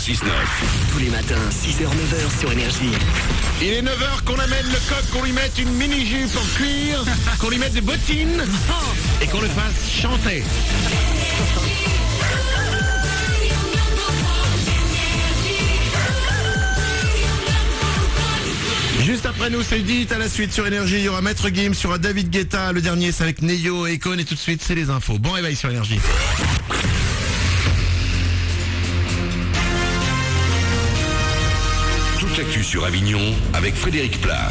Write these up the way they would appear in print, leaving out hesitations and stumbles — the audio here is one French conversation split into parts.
6-9. Tous les matins, 6h, 9h sur Énergie. Il est 9h qu'on amène le coq, qu'on lui mette une mini-jupe en cuir, qu'on lui mette des bottines et qu'on le fasse chanter. Juste après nous, c'est dit, à la suite sur Énergie, il y aura Maître Gims, il y aura David Guetta, le dernier c'est avec Neyo et Econ, et tout de suite c'est les infos. Bon réveil sur Énergie. Toute l'actu sur Avignon avec Frédéric Plat.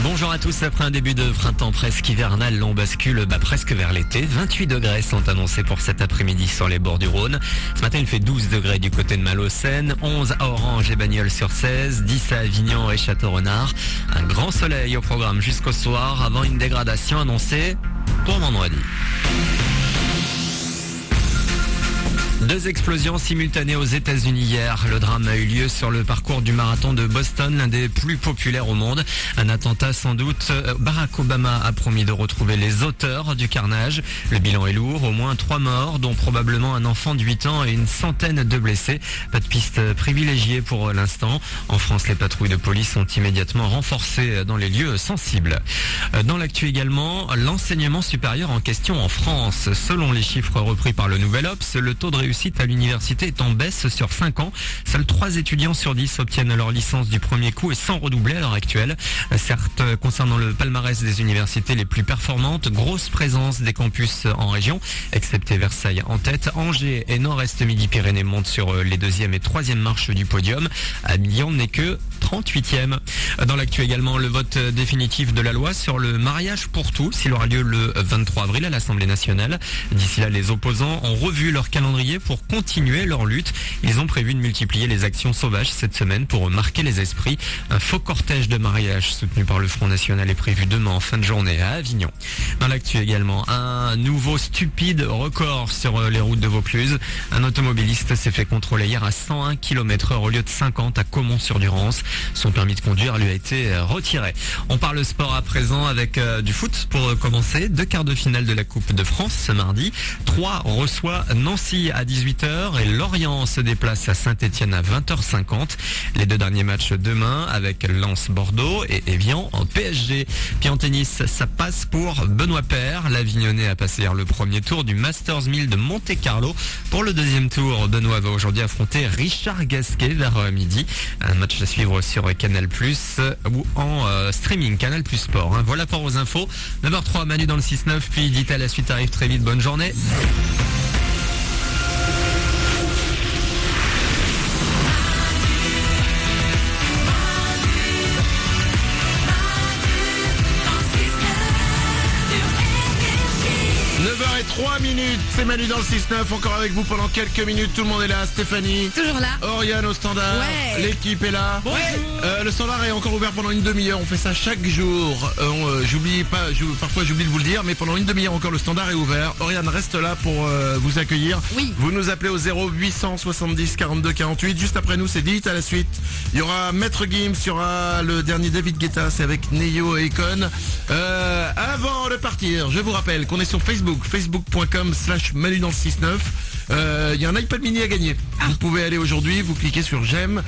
Bonjour à tous, après un début de printemps presque hivernal, l'on bascule presque vers l'été. 28 degrés sont annoncés pour cet après-midi sur les bords du Rhône. Ce matin, il fait 12 degrés du côté de Malaucène, 11 à Orange et Bagnols-sur-Cèze, 10 à Avignon et Château-Renard. Un grand soleil au programme jusqu'au soir avant une dégradation annoncée pour vendredi. 2 explosions simultanées aux États-Unis hier. Le drame a eu lieu sur le parcours du marathon de Boston, l'un des plus populaires au monde. Un attentat sans doute. Barack Obama a promis de retrouver les auteurs du carnage. Le bilan est lourd, au moins 3 morts, dont probablement un enfant de 8 ans et une centaine de blessés. Pas de piste privilégiée pour l'instant. En France, les patrouilles de police sont immédiatement renforcées dans les lieux sensibles. Dans l'actu également, l'enseignement supérieur en question en France. Selon les chiffres repris par le Nouvel Obs, le taux de réussite à l'université est en baisse sur 5 ans. Seuls 3 étudiants sur 10 obtiennent leur licence du premier coup et sans redoubler à l'heure actuelle. Certes, concernant le palmarès des universités les plus performantes, grosse présence des campus en région, excepté Versailles en tête. Angers et Nord-Est Midi-Pyrénées montent sur les 2e et 3e marches du podium. Avignon n'est que 38e. Dans l'actu également, le vote définitif de la loi sur le mariage pour tous. Il aura lieu le 23 avril à l'Assemblée nationale. D'ici là, les opposants ont revu leur calendrier pour continuer leur lutte. Ils ont prévu de multiplier les actions sauvages cette semaine pour marquer les esprits. Un faux cortège de mariage soutenu par le Front National est prévu demain en fin de journée à Avignon. Dans l'actu également, un nouveau stupide record sur les routes de Vaucluse. Un automobiliste s'est fait contrôler hier à 101 km/h au lieu de 50 à Caumont-sur-Durance. Son permis de conduire lui a été retiré. On parle sport à présent avec du foot pour commencer. 2 quarts de finale de la Coupe de France ce mardi. 3 reçoit Nancy à 18h et Lorient se déplace à Saint-Etienne à 20h50. Les 2 derniers matchs demain avec Lens-Bordeaux et Évian en PSG. Puis en tennis, ça passe pour Benoît Paire. L'Avignonnais a passé hier le premier tour du Masters 1000 de Monte-Carlo. Pour le 2e tour, Benoît va aujourd'hui affronter Richard Gasquet vers midi. Un match à suivre sur Canal+, ou en streaming Canal+ Sport. Voilà pour vos infos. 9h03, Manu dans le 6-9, puis dites à la suite arrive très vite. Bonne journée. Et 3 minutes, c'est Manu dans le 6-9, encore avec vous pendant quelques minutes, tout le monde est là, Stéphanie. Toujours là. Oriane au standard, Ouais. L'équipe est là. Le standard est encore ouvert pendant une demi-heure, on fait ça chaque jour. Parfois j'oublie de vous le dire, mais pendant une demi-heure encore le standard est ouvert. Oriane reste là pour vous accueillir. Oui. Vous nous appelez au 0870 42 48. Juste après nous, c'est dit, à la suite. Il y aura Maître Gims, il y aura le dernier David Guetta, c'est avec Neyo et Econ. Avant de partir, je vous rappelle qu'on est sur facebook.com/Manu dans le 6-9. Il y a un iPad mini à gagner. Vous pouvez aller aujourd'hui, vous cliquez sur j'aime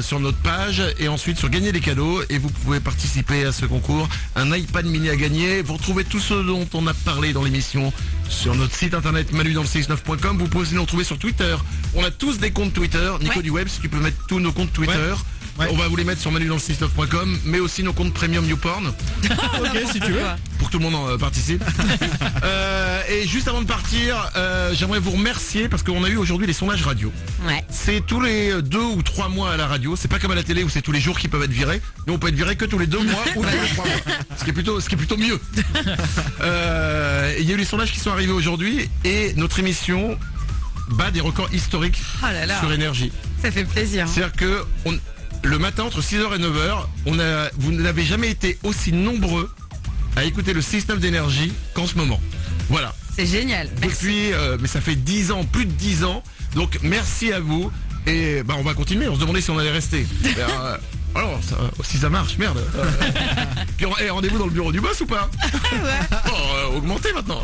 sur notre page et ensuite sur gagner des cadeaux et vous pouvez participer à ce concours. Un iPad mini à gagner. Vous retrouvez tout ce dont on a parlé dans l'émission sur notre site internet manudansle69.com. Vous pouvez aussi nous retrouver sur Twitter. On a tous des comptes Twitter. Nico du Web, si tu peux mettre tous nos comptes Twitter. Ouais. On va vous les mettre sur manudansle69.com, mais aussi nos comptes premium YouPorn. Ok, si tu veux. Pour que tout le monde participe. Et juste avant de partir, j'aimerais vous remercier parce qu'on a eu aujourd'hui les sondages radio. Ouais. C'est tous les 2 ou 3 mois à la radio. C'est pas comme à la télé où c'est tous les jours qu'ils peuvent être virés. Nous on peut être viré que tous les 2 mois ou tous les 3 mois. Ce qui est plutôt mieux. Il y a eu les sondages qui sont arrivés aujourd'hui et notre émission bat des records historiques sur Énergie. Ça fait plaisir. C'est-à-dire que le matin entre 6h et 9h, vous n'avez jamais été aussi nombreux à écouter le 6-9 d'Énergie qu'en ce moment. Voilà. C'est génial. Merci. Depuis, mais ça fait 10 ans, plus de 10 ans. Donc merci à vous. Et on va continuer. On se demandait si on allait rester. Alors, si ça marche, merde. Puis rendez-vous dans le bureau du boss ou pas? Ouais. Augmentez maintenant.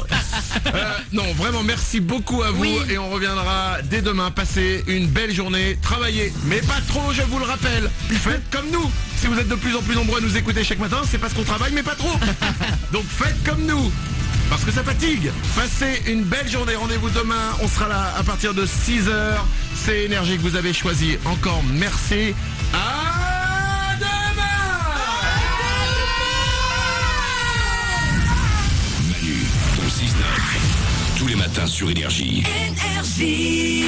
Non, vraiment, merci beaucoup à vous. Oui. Et on reviendra dès demain. Passez une belle journée. Travaillez, mais pas trop, je vous le rappelle. Faites comme nous. Si vous êtes de plus en plus nombreux à nous écouter chaque matin, c'est parce qu'on travaille, mais pas trop. Donc faites comme nous. Parce que ça fatigue. Passez une belle journée. Rendez-vous demain. On sera là à partir de 6h. C'est Énergie que vous avez choisi. Encore merci. À demain. Manu, ton 6-9. Tous les matins sur Énergie. Énergie.